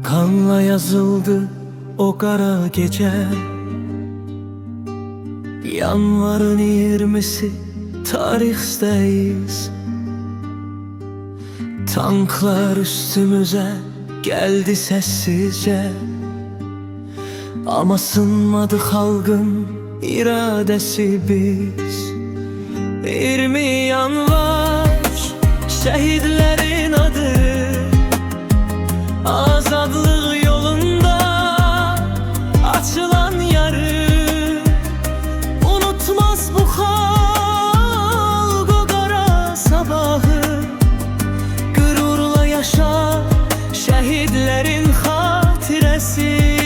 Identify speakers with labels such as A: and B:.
A: Kanla yazıldı o kara gece, yanvarın 20'si tarihsteyiz. Tanklar üstümüze geldi sessizce, ama sınmadı halkın iradesi biz. 20 yanvar şehitlerin adı, azadlık yolunda açılan yarı. Unutmaz bu halk o kara sabahı, gururla yaşa şehitlerin hatiresi.